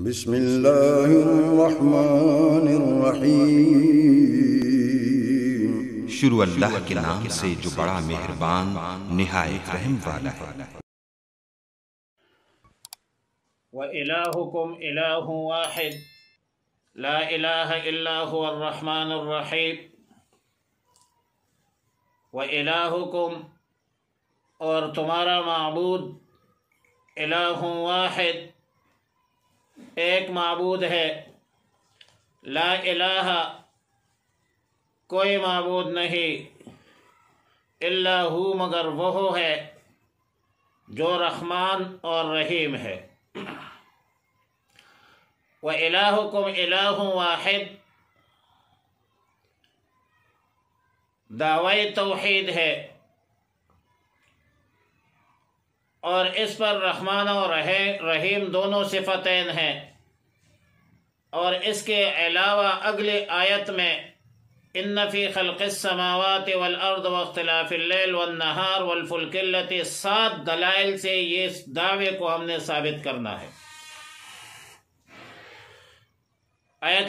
بسم اللہ الرحمن الرحیم۔ شروع اللہ کے نام سے جو بڑا مہربان نہایت رحم والا ہے۔ وَإِلَٰهُكُمْ إِلَٰهٌ وَاحِدٌ لَا إِلَٰهَ إِلَّا هُوَ الرَّحْمَٰنُ الرَّحِيمُ۔ وَإِلَٰهُكُمْ اور تمہارا معبود الہ واحد ایک معبود ہے، لا الہ کوئی معبود نہیں، الا ہو مگر وہ ہے جو رحمان اور رحیم ہے۔ وَإِلَٰهُكُمْ إِلَٰهٌ وَاحِدٌ دعوی توحید ہے، اور اس پر رحمان اور رحیم دونوں صفتین ہیں، اور اس کے علاوہ اگلی آیت میں ان فی خلق السماوات والارض واختلاف اللیل والنہار والفلک التي 7 دلائل سے یہ دعوے کو ہم نے ثابت کرنا ہے۔ آیت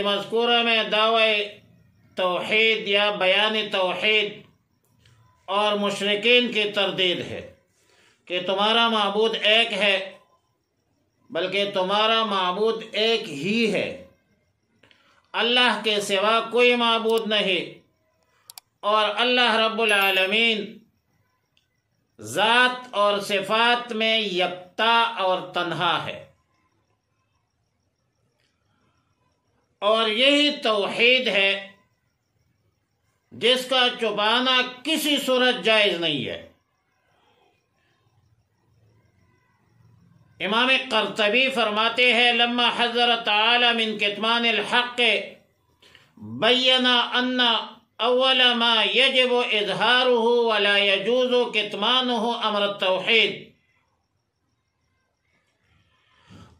مذکورہ میں دعوی توحید یا بیان توحید اور مشرکین کی تردید ہے کہ تمہارا معبود ایک ہے، بلکہ تمہارا معبود ایک ہی ہے، اللہ کے سوا کوئی معبود نہیں، اور اللہ رب العالمین ذات اور صفات میں یکتا اور تنہا ہے، اور یہی توحید ہے جس کا چھپانا کسی صورت جائز نہیں ہے۔ امام قرطبی فرماتے ہیں لما حذر تعالی من کتمان الحق بین ان اول ما یجب اظہارہ ولا یجوز کتمانہ امر التوحید،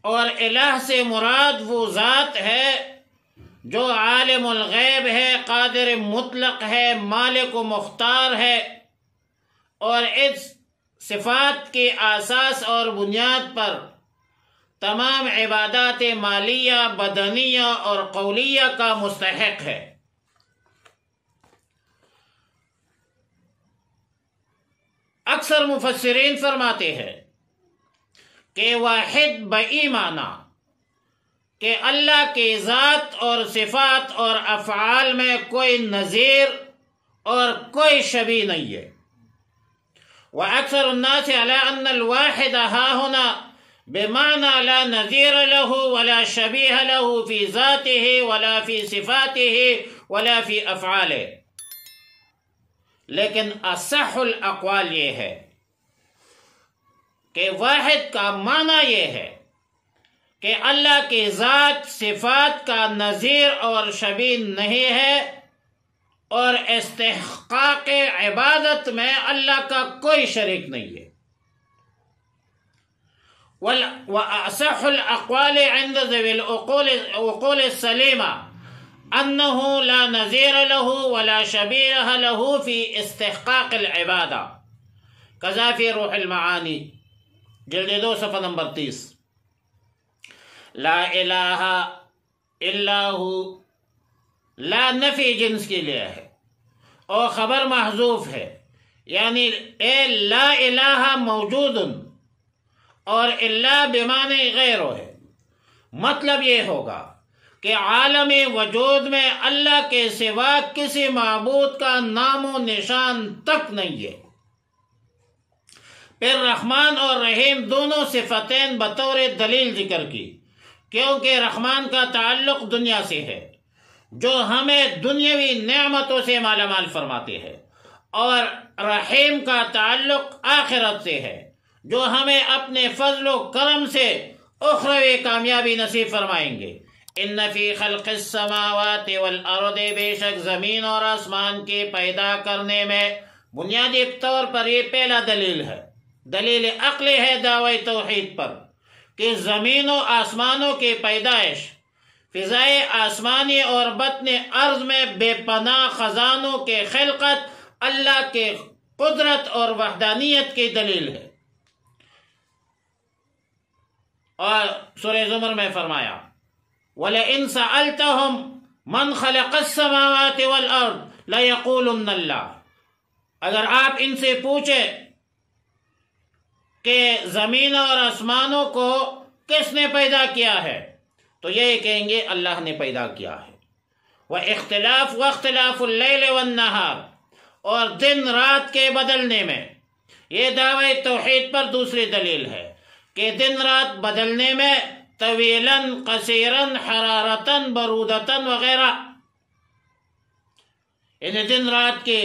اور الہ سے مراد وہ ذات ہے جو عالم الغیب ہے، قادر مطلق ہے، مالک و مختار ہے، اور اس صفات کی اساس اور بنیاد پر تمام عبادات مالیہ، بدنیہ اور قولیہ کا مستحق ہے۔ اکثر مفسرین فرماتے ہیں کہ واحد بئی معنی کہ اللہ کی ذات اور صفات اور افعال میں کوئی نظیر اور کوئی شبیہ نہیں ہے۔ وَأَكْثَرُ النَّاسِ عَلَىٰ أَنَّ الْوَاحِدَ هَا هُنَا بِمَعْنَى لَا نَظِيرَ لَهُ وَلَا شَبِيهَ لَهُ فِي ذَاتِهِ وَلَا فِي صِفَاتِهِ وَلَا فِي أَفْعَالِهِ، لیکن اصح الاقوال یہ ہے کہ واحد کا معنی یہ ہے کہ اللہ کی ذات صفات کا نظیر اور شبیہ نہیں ہے، اور استحقاق عبادت میں اللہ کا کوئی شریک نہیں ہے۔ وَأَصَحُّ الْأَقْوَالِ عِنْدَ ذَوِي الْعُقُولِ السَّلِيمَةِ أَنَّهُ لَا نَظِيرَ لَهُ وَلَا شَبِيهَ لَهُ فِي اسْتِحْقَاقِ الْعِبَادَةِ، كذا في روح المعانی جلد 2 صفحہ نمبر 30۔ لا الہ الا ہو لا نفی جنس کے لیے ہے اور خبر محذوف ہے، یعنی اے لا الہ موجود اور الا بمعنی غیر ہے۔ مطلب یہ ہوگا کہ عالم وجود میں اللہ کے سوا کسی معبود کا نام و نشان تک نہیں ہے۔ پھر رحمان اور رحیم دونوں صفتین بطور دلیل ذکر کی، کیونکہ رحمان کا تعلق دنیا سے ہے جو ہمیں دنیاوی نعمتوں سے مالا مال فرماتے ہیں، اور رحیم کا تعلق آخرت سے ہے جو ہمیں اپنے فضل و کرم سے اخروی کامیابی نصیب فرمائیں گے۔ ان فی خلق السماوات والارض، بے شک زمین اور آسمان کے پیدا کرنے میں بنیادی طور پر یہ پہلا دلیل ہے، دلیل عقلی ہے دعوی توحید پر، کہ زمین و آسمانوں کی پیدائش، فضائے آسمانی اور بطن ارض میں بے پناہ خزانوں کی خلقت اللہ کے قدرت اور وحدانیت کی دلیل ہے۔ اور سورہ زمر میں فرمایا وَلَئِن سَأَلْتَهُمْ مَنْ خَلَقَ السَّمَاوَاتِ وَالْأَرْضِ لَيَقُولُنَّ اللَّهُ، اگر آپ ان سے پوچھیں کہ زمین اور آسمانوں کو کس نے پیدا کیا ہے تو یہ کہیں گے اللہ نے پیدا کیا ہے۔ وَاخْتِلَافُ اللَّيْلِ وَالنَّهَارِ، اور دن رات کے بدلنے میں، یہ دعوی توحید پر دوسری دلیل ہے کہ دن رات بدلنے میں طویلاً قصیراً حرارتاً برودتاً وغیرہ، انہیں دن رات کی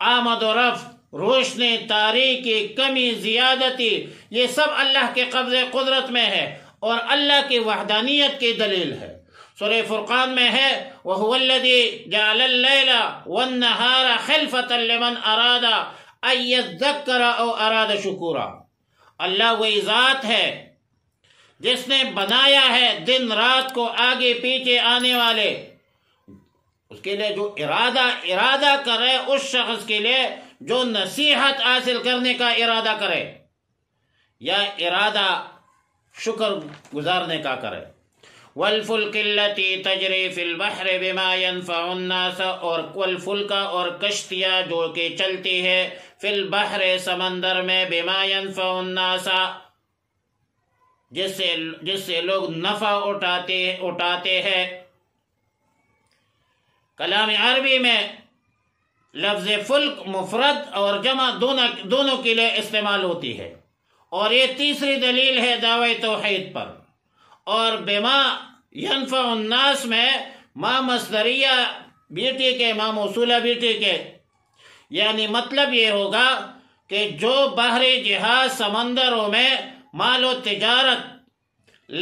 آمد و رفت، روشنی تاریکی، کمی زیادتی، یہ سب اللہ کے قبضے قدرت میں ہے اور اللہ کی وحدانیت کی دلیل ہے۔ سورہ فرقان میں ہے وَهُوَ الَّذِي جَعَلَ اللَّيْلَ وَالنَّهَارَ خِلْفَةً لِمَنْ أَرَادَ أَن يَذَّكَّرَ أَوْ أَرَادَ شُكُورًا، اللہ وہی ذات ہے جس نے بنایا ہے دن رات کو آگے پیچھے آنے والے، اس کے لیے جو ارادہ کرے، اس شخص کے لیے جو نصیحت حاصل کرنے کا ارادہ کرے یا ارادہ شکر گزارنے کا کرے۔ والفلک التي تجری فی البحر بما ينفع الناس، اور والفلک اور کشتیاں جو کہ چلتی ہے فی البحر سمندر میں، بما ينفع الناس جس سے لوگ نفع اٹھاتے ہیں۔ کلام عربی میں لفظ فلک مفرد اور جمع دونوں کے لیے استعمال ہوتی ہے، اور یہ تیسری دلیل ہے دعوی توحید پر۔ اور بما ینفع الناس میں ما مصدریہ بیٹی کے، ما موصولہ بیٹی کے، یعنی مطلب یہ ہوگا کہ جو بحری جہاز سمندروں میں مال و تجارت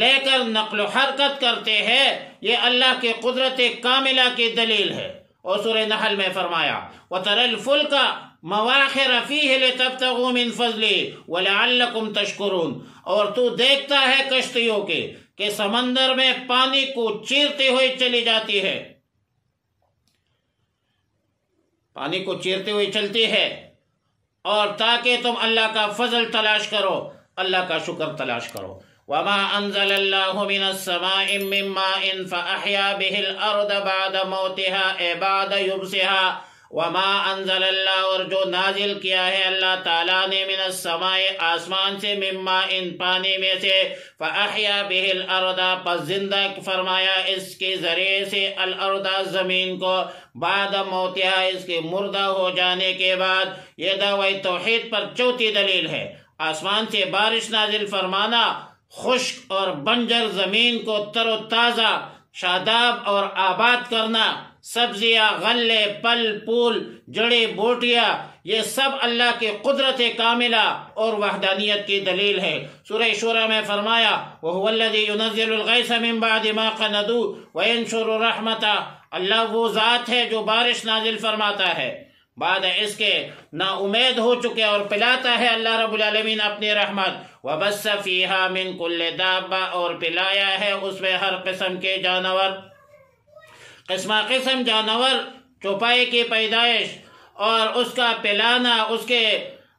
لے کر نقل و حرکت کرتے ہیں، یہ اللہ کی قدرت کاملہ کی دلیل ہے۔ اور سورہ نحل میں فرمایا وَتَرَى الْفُلْكَ مَوَاخِرَ فِيهِ لِتَبْتَغُوا مِنْ فَضْلِهِ وَلَعَلَّكُمْ تَشْكُرُونَ، اور تو دیکھتا ہے کشتیوں کے کہ سمندر میں پانی کو چیرتے ہوئے چلی جاتی ہے، پانی کو چیرتے ہوئے چلتی ہے، اور تاکہ تم اللہ کا فضل تلاش کرو، اللہ کا شکر تلاش کرو۔ وَمَا أَنزَلَ اللَّهُ مِنَ السَّمَاءِ مِن مَّاءٍ فَأَحْيَا بِهِ الْأَرْضَ بَعْدَ مَوْتِهَا أَيْ بَعْدَ يُبْسِهَا، وَمَا أَنزَلَ اللَّهُ، اور جو نازل کیا ہے اللہ تعالیٰ نے، مِنَ السَّمَاءِ آسمان سے، مِن مَّاءٍ پانی میں سے، فَأَحْيَا بِهِ الْأَرْضَ پس زندہ فرمایا اس کے ذریعے سے، الْأَرْضَ زمین کو، بعد موتها اس کے مردہ ہو جانے کے بعد۔ یہ دعوی توحید پر چوتھی دلیل ہے۔ آسمان سے بارش نازل فرمانا، خشک اور بنجر زمین کو تر و تازہ، شاداب اور آباد کرنا، سبزیاں، غلے، پھل پھول، جڑی بوٹیاں، یہ سب اللہ کی قدرت کاملہ اور وحدانیت کی دلیل ہے۔ سورہ شورى میں فرمایا وَهُوَ الَّذِي يُنَزِّلُ الْغَيْثَ مِن بَعْدِ مَا قَنَطُوا وَيَنشُرُ رَحْمَتَهُ، اللہ وہ ذات ہے جو بارش نازل فرماتا ہے بعد اس کے نا امید ہو چکے، اور پلاتا ہے اللہ رب العالمین اپنی رحمت۔ وَبَثَّ فِيهَا مِن كُلِّ دَابَّةٍ، اور پلایا ہے اس میں ہر قسم کے جانور، قسم قسم جانور، چوپائے کی پیدائش اور اس کا پلانا، اس کے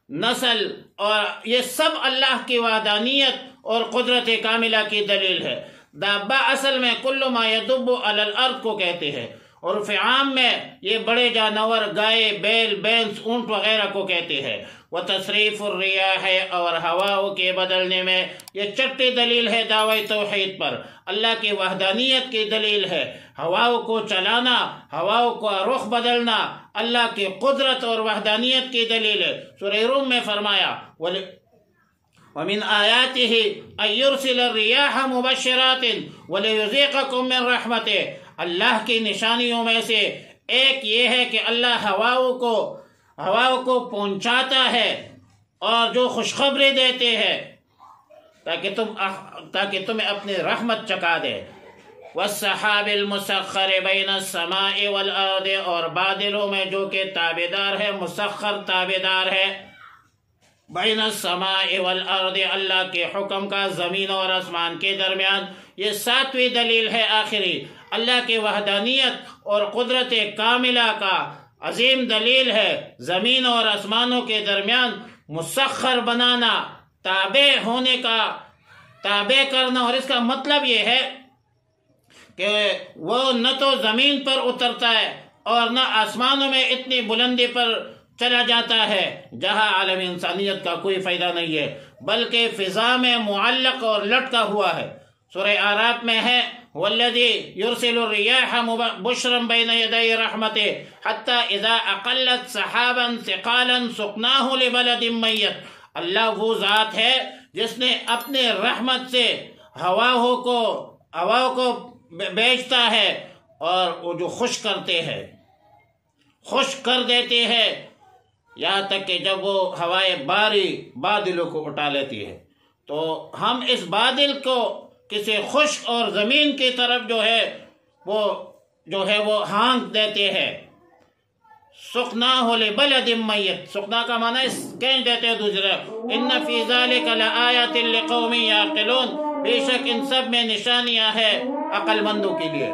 نسل، اور یہ سب اللہ کی وحدانیت اور قدرت کاملہ کی دلیل ہے۔ دابہ اصل میں کل ما یدب علی الارض کو کہتے ہیں، اور عرف عام میں یہ بڑے جانور، گائے، بیل، بینس، اونٹ وغیرہ کو کہتے ہیں۔ وتصریف الریاح، اور ہواؤں کے بدلنے میں، یہ چھٹی دلیل ہے دعوی توحید پر، اللہ کی وحدانیت کی دلیل ہے۔ ہواؤں کو چلانا، ہواؤں کا رخ بدلنا اللہ کی قدرت اور وحدانیت کی دلیل ہے۔ سورہ روم میں فرمایا وَمِنْ آيَاتِهِ أَن يُرْسِلَ الرِّيَاحَ مُبَشِّرَاتٍ وَلِيُذِيقَكُم مِّن رَّحْمَتِهِ، اللہ کی نشانیوں میں سے ایک یہ ہے کہ اللہ ہواؤں کو پہنچاتا ہے اور جو خوشخبری دیتے ہیں تاکہ تمہیں اپنی رحمت چکا دے۔ وَالسَّحَابِ الْمُسَخَّرِ بَيْنَ السَّمَاءِ وَالْأَرْضِ، اور بادلوں میں جو کہ تابعدار ہے، مسخر تابعدار ہے، بین السماء والارض، اللہ کے حکم کا زمین اور آسمان کے درمیان۔ یہ ساتویں دلیل ہے آخری، اللہ کی وحدانیت اور قدرت کاملہ کا عظیم دلیل ہے زمین اور آسمانوں کے درمیان مسخر بنانا، تابع ہونے کا، تابع کرنا، اور اس کا مطلب یہ ہے کہ وہ نہ تو زمین پر اترتا ہے اور نہ آسمانوں میں اتنی بلندی پر چلا جاتا ہے جہاں عالم انسانیت کا کوئی فائدہ نہیں ہے، بلکہ فضا میں معلق اور لٹکا ہوا ہے۔ سورہ اعراف میں ہے والذی یرسل الریاح بشرا بین یدی رحمتہ حتی اذا اقلت سحابا ثقالا سقناہ لبلد میت۔ اللہ وہ ذات ہے جس نے اپنے رحمت سے ہواؤں کو بیچتا ہے اور وہ جو خشک کرتے ہیں، خشک کر دیتے ہیں، یہاں تک کہ جب وہ ہوائے باری بادلوں کو اٹھا لیتی ہے تو ہم اس بادل کو کسی خشک اور زمین کی طرف جو ہے وہ ہانک دیتے ہیں۔ سقناہ لبلد میت، سقنا کا معنی کھینچ دیتے ہیں دوسرے۔ ان فی ذلک لآیات لقوم یعقلون، بے شک ان سب میں نشانیاں ہیں عقل مندوں کے لیے۔